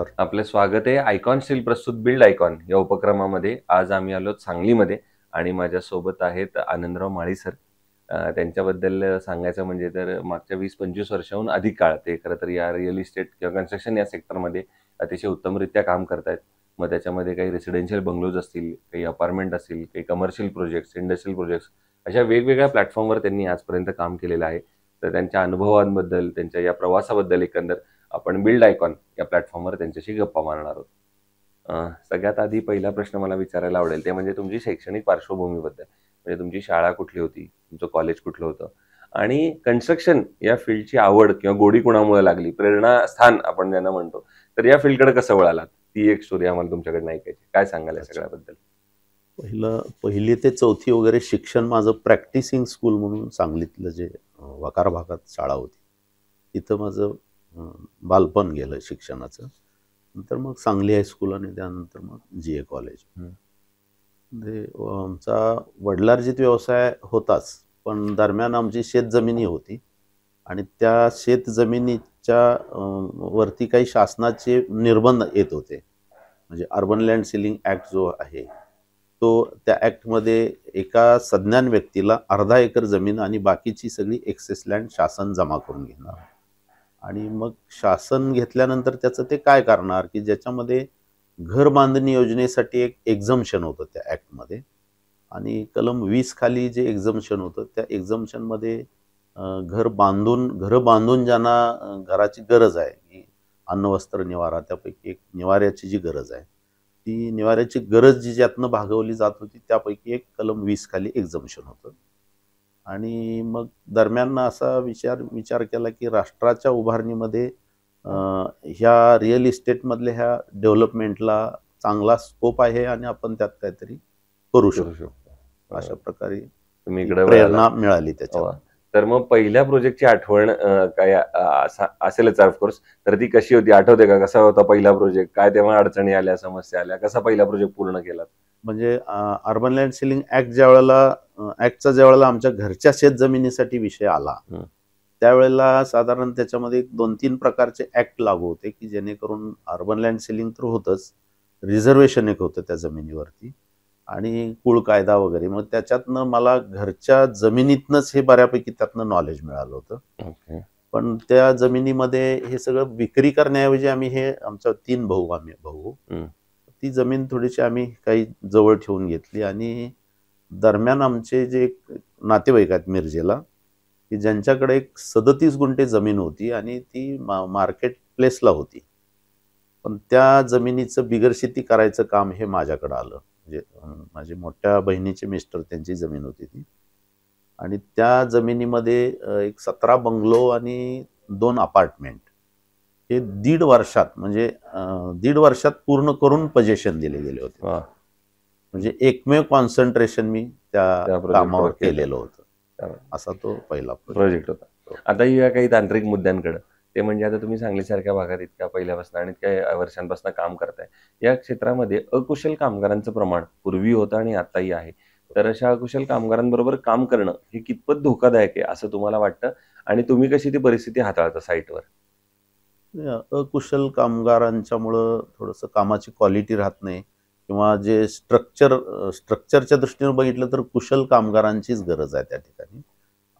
नमस्कार. आपलं स्वागत आहे आयकॉन स्टील प्रस्तुत बिल्ड आयकॉन या उपक्रमामध्ये. आज आम्ही आलो सांगलीमध्ये आणि माझ्यासोबत आहेत आनंदराव माळी सर. त्यांच्याबद्दल सांगायचं म्हणजे तर मागच्या 20-25 वर्षाहून अधिक काळ ते खरं तर या रिअल इस्टेट किंवा कन्स्ट्रक्शन या सेक्टरमध्ये अतिशय उत्तमरित्या काम करतायत. मग त्याच्यामध्ये काही रेसिडेन्शियल बंगलोज असतील, काही अपार्टमेंट असतील, काही कमर्शियल प्रोजेक्ट्स, इंडस्ट्रियल प्रोजेक्ट्स अशा वेगवेगळ्या प्लॅटफॉर्मवर त्यांनी आजपर्यंत काम केलेलं आहे. तर त्यांच्या अनुभवांबद्दल, त्यांच्या या प्रवासाबद्दल एकंदर आपण बिल्ड आयकॉन या प्लॅटफॉर्मवर त्यांच्याशी गप्पा मारणार आहोत. सगळ्यात आधी पहिला प्रश्न मला विचारायला आवडेल ते म्हणजे तुमची शैक्षणिक पार्श्वभूमीबद्दल. म्हणजे तुमची शाळा कुठली होती? तुमचं कॉलेज कुठलं होतं? आणि कन्स्ट्रक्शन या फील्डची आवड किंवा गोडी कुणामुळे लागली? प्रेरणास्थान आपण ज्यांना म्हणतो. तर या फील्डकडे कसं वळालात? ती एक स्टोरी आम्हाला तुमच्याकडनं ऐकायची. काय सांगाल या अच्छा. सगळ्याबद्दल? पहिली ते चौथी वगैरे शिक्षण माझं प्रॅक्टिसिंग स्कूल म्हणून सांगलीतलं जे वकार भागात शाळा होती. तिथं माझं बालपण गेलं शिक्षणाचं. नंतर मग सांगली हायस्कूल आणि त्यानंतर मग GA कॉलेज. म्हणजे आमचा वडिलार्जित व्यवसाय होताच, पण दरम्यान आमची शेतजमिनी होती आणि त्या शेतजमिनीच्या वरती काही शासनाचे निर्बंध येत होते. म्हणजे अर्बन लँड सीलिंग ॲक्ट जो आहे तो त्या ॲक्टमध्ये एका सज्ञान व्यक्तीला अर्धा एकर जमीन आणि बाकीची सगळी एक्सेस लँड शासन जमा करून घेणार. आणि मग शासन घेतल्यानंतर त्याचं ते काय करणार की ज्याच्यामध्ये घर बांधणी योजनेसाठी एक एक्झम्पशन होतं त्या ॲक्टमध्ये आणि कलम 20 खाली जे एक्झम्पशन होतं त्या एक्झम्पशनमध्ये घरं बांधून ज्यांना घराची गरज आहे की अन्न वस्त्र निवारा त्यापैकी एक निवाऱ्याची जी गरज आहे ती निवाऱ्याची गरज जी ज्यातनं भागवली जात होती त्यापैकी एक कलम 20 खाली एक्झम्पशन होतं. आणि मग दरम्यान असा विचार केला की राष्ट्राच्या उभारणीमध्ये ह्या रिअल इस्टेटमधल्या ह्या डेव्हलपमेंटला चांगला स्कोप आहे आणि आपण त्यात काहीतरी करू शकतो. अशा प्रकारे तुम्ही ती इकडे वळाला. प्रेरणा मिळाली त्याच्यात. तर मग पहिल्या प्रोजेक्टची आठवण काय असेलच ऑफकोर्स. तर ती कशी होती? आठवते का? कसा होता पहिला प्रोजेक्ट? काय तेव्हा अडचणी आल्या, समस्या आल्या? कसा पहिला प्रोजेक्ट पूर्ण केला? म्हणजे अर्बन लँड सीलिंग ॲक्ट ॲक्टचा ज्यावेळेला आमच्या घरच्या शेतजमिनीसाठी विषय आला त्यावेळेला साधारण त्याच्यामध्ये 2-3 प्रकारचे ॲक्ट लागू होते की जेणेकरून अर्बन लँड सीलिंग तर होतंच, रिझर्वेशन एक होतं त्या जमिनीवरती आणि कुळ कायदा वगैरे. मग त्याच्यातनं मला घरच्या जमिनीतनंच हे बऱ्यापैकी त्यातनं नॉलेज मिळालं होतं. पण त्या जमिनीमध्ये हे सगळं विक्री करण्याऐवजी आम्ही आमच्या 3 भाऊ ती जमीन थोडीशी आम्ही काही जवळ ठेवून घेतली आणि दरम्यान आमचे जे नातेवाईक आहेत मिरजेला की ज्यांच्याकडे एक 37 गुंठे जमीन होती आणि ती मार्केट प्लेसला होती. पण त्या जमिनीचं बिगरशेती करायचं काम हे माझ्याकडे आलं. म्हणजे माझी मोठ्या बहिणीचे मिस्टर त्यांची जमीन होती ती आणि त्या जमिनीमध्ये एक 17 बंगलो आणि 2 अपार्टमेंट हे 1.5 वर्षात म्हणजे 1.5 वर्षात पूर्ण करून पोजेशन दिले गेले होते. म्हणजे एकमेव कॉन्सन्ट्रेशन मी त्या कामावर केलेलं होतं. असा तो पहिला प्रोजेक्ट होता. आता या काही तांत्रिक मुद्द्यांकडे, ते म्हणजे आता तुम्ही सांगलीसारख्या भागात इतक्या पहिल्यापासून आणि इतक्या वर्षांपासून काम करताय. या क्षेत्रामध्ये अकुशल कामगारांचं प्रमाण पूर्वी होतं आणि आताही आहे. तर अशा अकुशल कामगारांबरोबर काम करणं हे कितपत धोकादायक आहे असं तुम्हाला वाटतं? आणि तुम्ही कशी ती परिस्थिती हाताळता साईटवर? अकुशल कामगारांच्यामुळं थोडंसं कामाची क्वालिटी राहत नाही किंवा जे स्ट्रक्चरच्या दृष्टीने बघितलं तर कुशल कामगारांचीच गरज आहे त्या ठिकाणी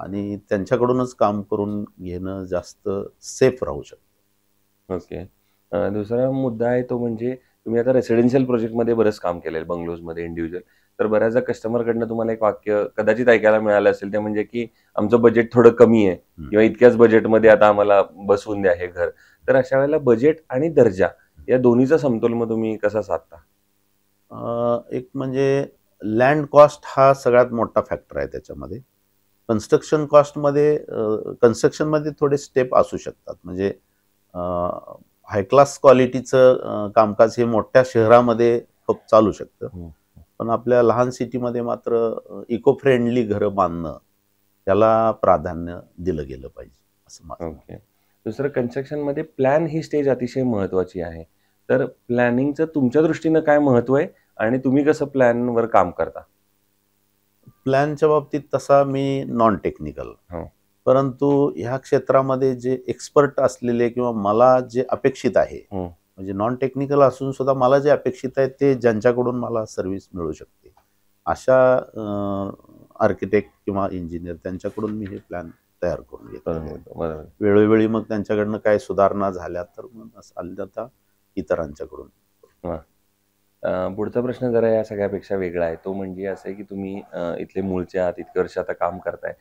आणि त्यांच्याकडूनच काम करून घेणं जास्त सेफ राहू शकतं. ओके. दुसरा मुद्दा आहे तो म्हणजे तुम्ही आता रेसिडेन्शियल प्रोजेक्टमध्ये बरंच काम केलंय, बंगलोजमध्ये इंडिव्हिज्युअल. तर बऱ्याचदा कस्टमरकडनं तुम्हाला एक वाक्य कदाचित ऐकायला मिळालं असेल, ते म्हणजे की आमचं बजेट थोडं कमी आहे किंवा इतक्याच बजेटमध्ये आता आम्हाला बसवून द्या हे घर. तर अशा वेळेला बजेट आणि दर्जा या दोन्हीचा समतोल मग तुम्ही कसा साधता? एक म्हणजे लँड कॉस्ट हा सगळ्यात मोठा फॅक्टर आहे त्याच्यामध्ये. कन्स्ट्रक्शनमध्ये थोडे स्टेप असू शकतात. म्हणजे हाय क्लास क्वालिटीचं कामकाज हे मोठ्या शहरामध्ये खूप चालू शकतं. पण आपल्या लहान सिटीमध्ये मात्र इको फ्रेंडली घरं बांधणं त्याला प्राधान्य दिलं गेलं पाहिजे असं माझं. ओके. दुसरं कन्स्ट्रक्शनमध्ये प्लॅन ही स्टेज अतिशय महत्त्वाची आहे. तर प्लॅनिंगचं तुमच्या दृष्टीनं काय महत्त्व आहे आणि तुम्ही कसं प्लॅनवर काम करता? प्लॅनच्या बाबतीत तसा मी नॉन टेक्निकल. परंतु ह्या क्षेत्रामध्ये जे एक्सपर्ट असलेले किंवा मला जे अपेक्षित आहे म्हणजे नॉन टेक्निकल असून सुद्धा मला जे अपेक्षित आहे ते ज्यांच्याकडून मला सर्व्हिस मिळू शकते अशा आर्किटेक्ट किंवा इंजिनियर त्यांच्याकडून मी हे प्लॅन तयार करून घेतो. बरोबर. वेळोवेळी मग त्यांच्याकडनं काय सुधारणा झाल्या तर मग अन्यथा इतरांच्याकडून. पुढचा प्रश्न जरा या सगळ्यापेक्षा वेगळा आहे. तो म्हणजे असं आहे की तुम्ही इथले मूळचे आहात, इतके वर्ष आता काम करताय.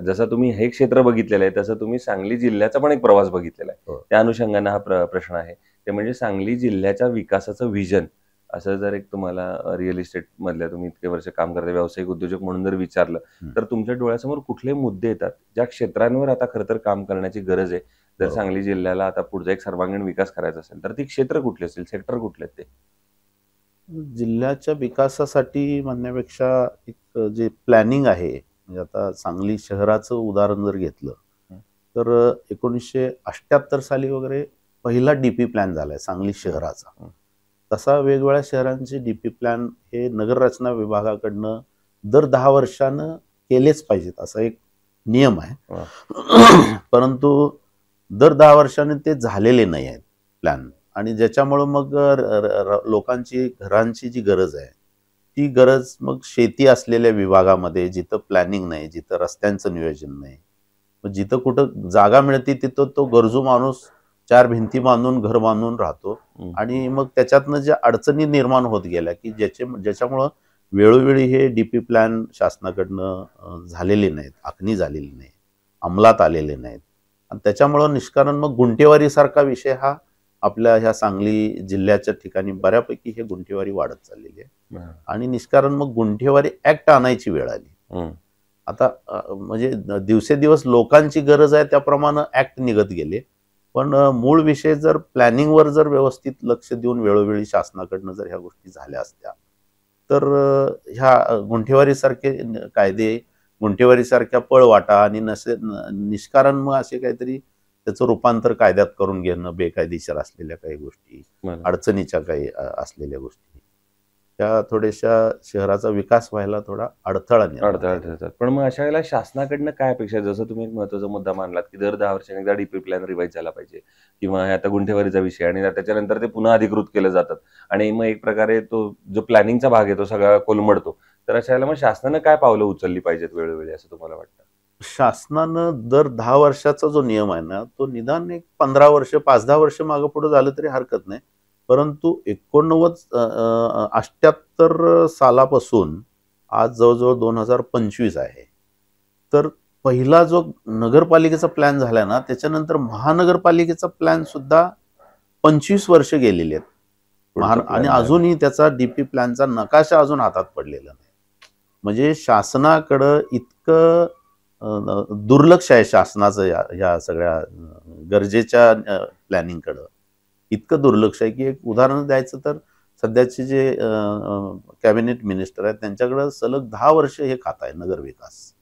जसं तुम्ही हे क्षेत्र बघितलेलं आहे तसं तुम्ही सांगली जिल्ह्याचा पण एक प्रवास बघितलेला आहे. हो. त्या अनुषंगाने हा प्रश्न आहे. ते म्हणजे सांगली जिल्ह्याच्या विकासाचं व्हिजन असं जर एक तुम्हाला रिअल इस्टेट मधल्या तुम्ही इतके वर्ष काम करता व्यावसायिक उद्योजक म्हणून जर विचारलं तर तुमच्या डोळ्यासमोर कुठले मुद्दे येतात ज्या क्षेत्रांवर आता खरं तर काम करण्याची गरज आहे? जर सांगली जिल्ह्याला आता पुढचा एक सर्वांगीण विकास करायचा असेल तर ती क्षेत्र कुठली असेल, सेक्टर कुठले आहेत ते? जिल्ह्याच्या विकासासाठी म्हणण्यापेक्षा एक जे प्लॅनिंग आहे, म्हणजे आता सांगली शहराचं उदाहरण जर घेतलं तर 1978 साली वगैरे पहिला डीपी प्लॅन झालाय सांगली शहराचा. तसा वेगवेगळ्या शहरांचे डीपी प्लॅन हे नगर रचना विभागाकडनं दर 10 वर्षानं केलेच पाहिजेत असा एक नियम आहे. परंतु दर 10 वर्षांनी ते झालेले नाही आहेत प्लॅन, आणि ज्याच्यामुळं मग लोकांची घरांची जी गरज आहे ती गरज मग शेती असलेल्या विभागामध्ये जिथं प्लॅनिंग नाही, जिथं रस्त्यांचं नियोजन नाही, मग जिथं कुठं जागा मिळते तिथं तो गरजू माणूस 4 भिंती बांधून घर बांधून राहतो. आणि मग त्याच्यातनं ज्या अडचणी निर्माण होत गेल्या की ज्याच्यामुळं वेळोवेळी हे डीपी प्लॅन शासनाकडनं झालेले नाहीत, आखणी झालेली नाही, अंमलात आलेले नाहीत, आणि त्याच्यामुळं निष्कारण मग गुंठेवारी सारखा विषय हा आपल्या ह्या सांगली जिल्ह्याच्या ठिकाणी बऱ्यापैकी हे गुंठेवारी वाढत चाललेली आहे. आणि निष्कारण मग गुंठेवारी ऍक्ट आणायची वेळ आली. आता म्हणजे दिवसेदिवस लोकांची गरज आहे त्याप्रमाणे ऍक्ट निघत गेले, पण मूळ विषय जर प्लॅनिंगवर जर व्यवस्थित लक्ष देऊन वेळोवेळी शासनाकडनं जर ह्या गोष्टी झाल्या असत्या तर ह्या गुंठेवारी सारखे कायदे, गुंठेवारी सारख्या पळवाटा आणि निष्कारण मग असे काहीतरी त्याचं रूपांतर कायद्यात करून घेणं, बेकायदेशीर असलेल्या काही गोष्टी, अडचणीच्या काही असलेल्या गोष्टी, त्या थोड्याशा शहराचा विकास व्हायला थोडा अडथळा ठरतात. पण मग अशा वेळेला शासनाकडनं काय अपेक्षा? जसं तुम्ही एक महत्त्वाचा मुद्दा मांडलात की दर 10 वर्षांनी एकदा डीपी प्लॅन रिवाईज झाला पाहिजे, किंवा आता गुंठेवारीचा विषय आणि त्याच्यानंतर ते पुन्हा अधिकृत केलं जातात आणि मग एक प्रकारे तो जो प्लॅनिंगचा भाग आहे तो सगळा कोलमडतो. तर अशा वेळेला मग शासनानं काय पावलं उचलली पाहिजेत वेळोवेळी असं तुम्हाला वाटतं? शासनानं दर 10 वर्षाचा जो नियम आहे ना तो निदान एक 15 वर्ष 5-10 वर्ष मागं पुढे झालं तरी हरकत नाही. परंतु 78 सालापासून आज जवळजवळ 2025 आहे. तर पहिला जो नगरपालिकेचा प्लॅन झाला ना त्याच्यानंतर महानगरपालिकेचा प्लॅन सुद्धा 25 वर्ष गेलेली आहेत आणि अजूनही त्याचा डीपी प्लॅनचा नकाशा अजून हातात पडलेला नाही. म्हणजे शासनाकडं इतकं दुर्लक्ष आहे शासनाचं या सगळ्या गरजेच्या प्लॅनिंगकडं, इतकं दुर्लक्ष आहे की एक उदाहरण द्यायचं तर सध्याचे जे कॅबिनेट मिनिस्टर आहेत त्यांच्याकडे सलग 10 वर्ष हे खातं आहे नगर विकास.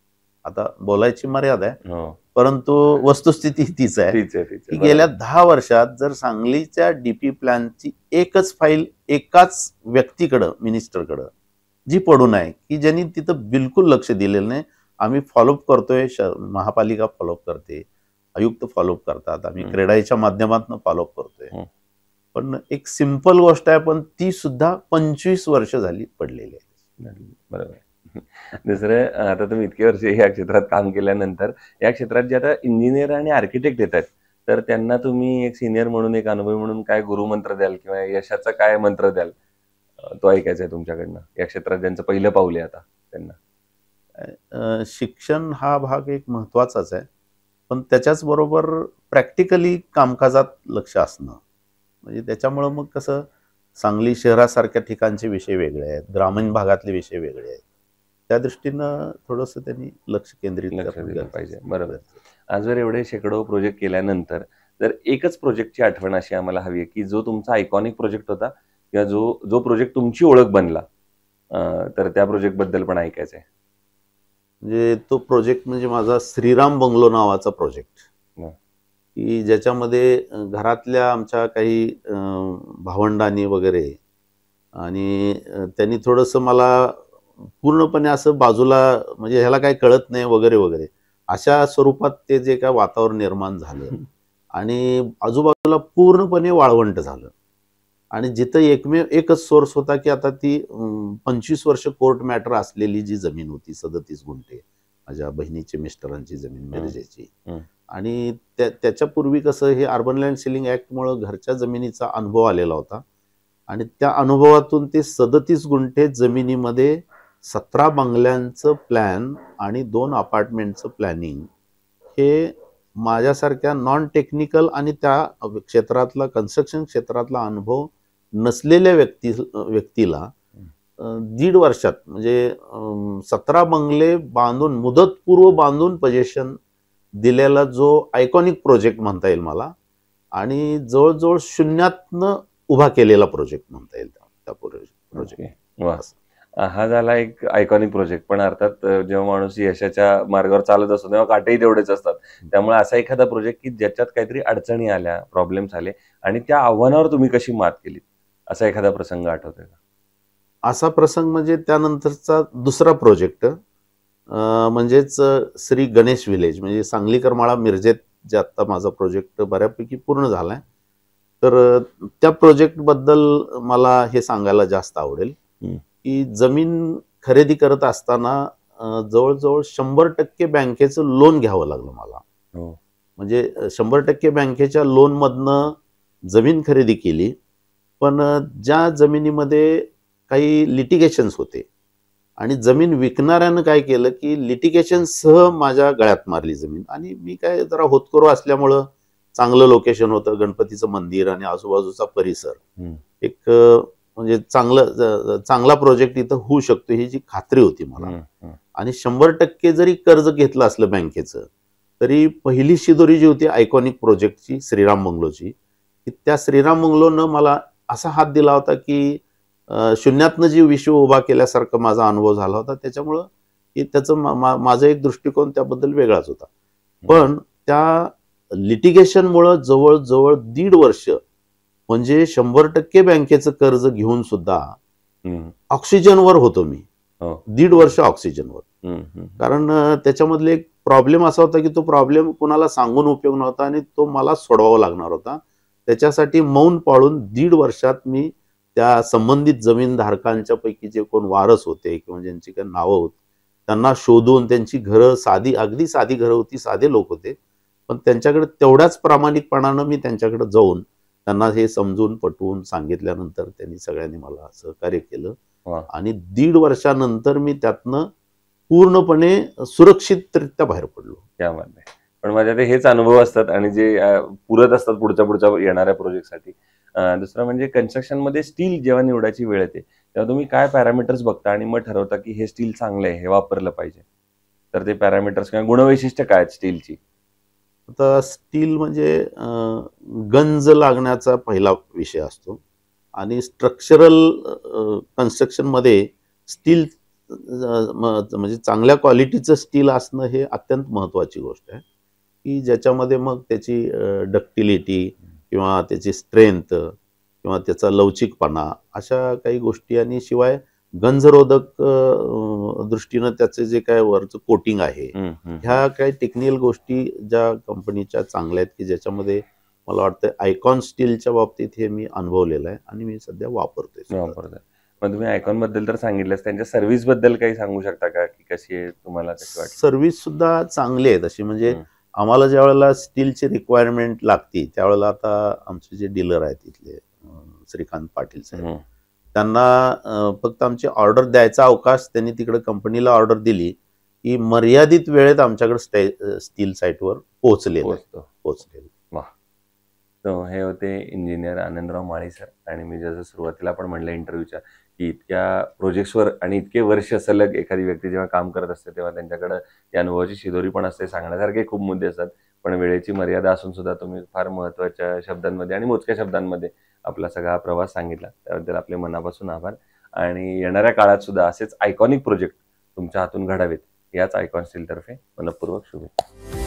आता बोलायची मर्यादा आहे, परंतु वस्तुस्थिती तीच आहे की गेल्या 10 वर्षात जर सांगलीच्या डीपी प्लॅनची एकच फाईल एकाच व्यक्तीकडं, मिनिस्टरकडं जी पडून आहे की ज्यांनी तिथं बिलकुल लक्ष दिलेलं नाही. आम्ही फॉलोअप करतोय, महापालिका फॉलोअप करते, आयुक्त फॉलोअप करतात, आम्ही क्रेडाईच्या माध्यमातून फॉलोअप करतोय, पण एक सिंपल गोष्ट आहे पण ती सुद्धा 25 वर्ष झाली पडलेली आहे. बरोबर. दुसरं, आता तुम्ही इतके वर्ष या क्षेत्रात काम केल्यानंतर या क्षेत्रात जे आता इंजिनियर आणि आर्किटेक्ट येत आहेत तर त्यांना तुम्ही एक सिनियर म्हणून, एक अनुभवी म्हणून काय गुरुमंत्र द्याल किंवा यशाचा काय मंत्र द्याल? तो ऐकायचा आहे तुमच्याकडनं. या क्षेत्रात ज्यांचं पहिलं पाऊल आहे आता त्यांना. शिक्षण हा भाग एक महत्वाचाच आहे, पण त्याच्याच बरोबर प्रॅक्टिकली कामकाजात लक्ष असणं. म्हणजे त्याच्यामुळं मग कसं सांगली शहरासारख्या ठिकाणचे विषय वेगळे आहेत, ग्रामीण भागातले विषय वेगळे आहेत, त्या दृष्टीनं थोडंसं त्यांनी लक्ष केंद्रित केलं पाहिजे. बरोबर. आज जर एवढे शेकडो प्रोजेक्ट केल्यानंतर जर एकच प्रोजेक्टची आठवण अशी आम्हाला हवी आहे की जो तुमचा आयकॉनिक प्रोजेक्ट होता किंवा जो प्रोजेक्ट तुमची ओळख बनला, तर त्या प्रोजेक्ट बद्दल पण ऐकायचं आहे. म्हणजे तो प्रोजेक्ट म्हणजे माझा श्रीराम बंगलो नावाचा प्रोजेक्ट, की ज्याच्यामध्ये घरातल्या आमच्या काही भावंडांनी वगैरे, आणि त्यांनी थोडंसं मला पूर्णपणे असं बाजूला, म्हणजे ह्याला काही कळत नाही वगैरे वगैरे अशा स्वरूपात ते जे काय वातावरण निर्माण झालं आणि आजूबाजूला पूर्णपणे वाळवंट झालं. आणि जिथं एकमेव एकच सोर्स होता की आता ती 25 वर्ष कोर्ट मॅटर असलेली जी जमीन होती 37 गुंठे, माझ्या बहिणीची मिस्टरांची जमीन मिरजेची. आणि त्याच्यापूर्वी कसं हे अर्बन लँड सिलिंग ऍक्टमुळं घरच्या जमिनीचा अनुभव आलेला होता आणि त्या अनुभवातून ते 37 गुंठे जमिनीमध्ये 17 बंगल्यांचं प्लॅन आणि 2 अपार्टमेंटचं प्लॅनिंग हे माझ्यासारख्या नॉन टेक्निकल आणि त्या क्षेत्रातला कन्स्ट्रक्शन क्षेत्रातला अनुभव नसलेल्या व्यक्तीला 1.5 वर्षात म्हणजे 17 बंगले बांधून मुदतपूर्व बांधून पोझिशन दिलेला जो आयकॉनिक प्रोजेक्ट म्हणता येईल मला, आणि जवळजवळ शून्यातनं उभा केलेला प्रोजेक्ट म्हणता येईल त्या प्रोजेक्ट. हा झाला एक आयकॉनिक प्रोजेक्ट. पण अर्थात जेव्हा माणूस यशाच्या मार्गावर चालत असतो तेव्हा काटेही तेवढेच असतात. त्यामुळे असा एखादा प्रोजेक्ट की ज्याच्यात काहीतरी अडचणी आल्या, प्रॉब्लेम्स आले आणि त्या आव्हानावर तुम्ही कशी मात केली, असा एखादा प्रसंग आठवतोय का? असा प्रसंग म्हणजे त्यानंतरचा दुसरा प्रोजेक्ट म्हणजेच श्री गणेश विलेज, म्हणजे सांगली करमाळा मिरजेत जे आता माझा प्रोजेक्ट बऱ्यापैकी पूर्ण झालाय. तर त्या प्रोजेक्ट बद्दल मला हे सांगायला जास्त आवडेल की जमीन खरेदी करत असताना जवळजवळ 100% बँकेचं लोन घ्यावं लागलं मला. म्हणजे 100% बँकेच्या लोन मधनं जमीन खरेदी केली. पण ज्या जमिनीमध्ये काही लिटिगेशन्स होते आणि जमीन विकणाऱ्यानं काय केलं की लिटिगेशन सह माझ्या गळ्यात मारली जमीन. आणि मी काय जरा होतकरू असल्यामुळं, चांगलं लोकेशन होतं, गणपतीचं मंदिर आणि आजूबाजूचा परिसर, एक म्हणजे चांगला प्रोजेक्ट इथं होऊ शकतो ही जी खात्री होती मला. आणि 100% जरी कर्ज घेतलं असलं बँकेचं तरी पहिली शिदोरी जी होती आयकॉनिक प्रोजेक्टची श्रीराम बंगलोची, त्या श्रीराम बंगलोनं मला असा हात दिला होता की शून्यातनं जी विश्व उभा केल्यासारखा माझा अनुभव झाला होता. त्याच्यामुळं त्याचं माझा एक दृष्टिकोन त्याबद्दल वेगळाच होता. पण त्या लिटिगेशनमुळं जवळजवळ 1.5 वर्ष म्हणजे 100% बँकेचं कर्ज घेऊन सुद्धा ऑक्सिजनवर होतो मी. 1.5 वर्ष ऑक्सिजनवर. कारण त्याच्यामधले एक प्रॉब्लेम असा होता की तो प्रॉब्लेम कुणाला सांगून उपयोग नव्हता आणि तो मला सोडवावा लागणार होता. त्याच्यासाठी मौन पाळून 1.5 वर्षात मी त्या संबंधित जमीनधारकांच्या पैकी जे कोण वारस होते किंवा ज्यांची काही नावं होती त्यांना शोधून, त्यांची घरं अगदी साधी घरं होती, साधे लोक होते, पण त्यांच्याकडे तेवढ्याच प्रामाणिकपणानं मी त्यांच्याकडे जाऊन त्यांना हे समजून पटवून सांगितल्यानंतर त्यांनी सगळ्यांनी मला सहकार्य केलं. आणि 1.5 वर्षानंतर मी त्यातनं पूर्णपणे सुरक्षितरित्या बाहेर पडलो. त्यामध्ये पण माझ्या ते हेच अनुभव असतात आणि जे पुरत असतात पुढच्या येणाऱ्या प्रोजेक्टसाठी. दुसरं म्हणजे कन्स्ट्रक्शन मध्ये स्टील जेव्हा निवडायची वेळ येते तेव्हा तुम्ही काय पॅरामीटर्स बघता आणि मग ठरवता की हे स्टील चांगलं आहे, हे वापरलं पाहिजे? तर ते पॅरामीटर्स किंवा गुणवैशिष्ट्य काय आहेत स्टीलची? आता स्टील म्हणजे गंज लागण्याचा पहिला विषय असतो आणि स्ट्रक्चरल कन्स्ट्रक्शन मध्ये स्टील म्हणजे चांगल्या क्वालिटीचं स्टील असणं हे अत्यंत महत्त्वाची गोष्ट आहे की ज्याच्यामध्ये मग त्याची डक्टिलिटी किंवा त्याची स्ट्रेंथ किंवा त्याचा लवचिकपणा अशा काही गोष्टी, आणि शिवाय गंजरोधक दृष्टीनं त्याचे जे काय वरचं कोटिंग आहे, ह्या काही टेक्निकल गोष्टी ज्या कंपनीच्या चांगल्या आहेत की ज्याच्यामध्ये मला वाटतं आयकॉन स्टीलच्या बाबतीत हे मी अनुभवलेलं आहे आणि मी सध्या वापरतोय. मग तुम्ही आयकॉन बद्दल तर सांगितलंच, त्यांच्या सर्व्हिस बद्दल काही सांगू शकता का की कशी आहे, तुम्हाला कशी वाटते? सर्व्हिस सुद्धा चांगली आहे तशी. म्हणजे आम्हाला ज्या वेळेला स्टीलची रिक्वायरमेंट लागती त्यावेळेला आता आमचे जे डीलर आहेत तिथले श्रीकांत पाटील साहेब, त्यांना फक्त आमची ऑर्डर द्यायचा अवकाश, त्यांनी तिकडे कंपनीला ऑर्डर दिली की मर्यादित वेळेत आमच्याकडे स्टील साईटवर पोहोचलेलं. तो हे होते इंजिनियर आनंदराव माळी सर. आणि मी जसं सुरुवातीला पण म्हणलं इंटरव्ह्यूच्या की इतक्या प्रोजेक्ट्सवर आणि इतके वर्ष सलग एखादी व्यक्ती जेव्हा काम करत असते तेव्हा त्यांच्याकडे या अनुभवाची शिदोरी पण असते, सांगण्यासारखे खूप मुद्दे असतात. पण वेळेची मर्यादा असून सुद्धा तुम्ही फार महत्त्वाच्या शब्दांमध्ये आणि मोजक्या शब्दांमध्ये आपला सगळा प्रवास सांगितला, त्याबद्दल आपले मनापासून आभार. आणि येणाऱ्या काळात सुद्धा असेच आयकॉनिक प्रोजेक्ट तुमच्या हातून घडावेत याच आयकॉन स्टील तर्फे मनपूर्वक शुभेच्छा.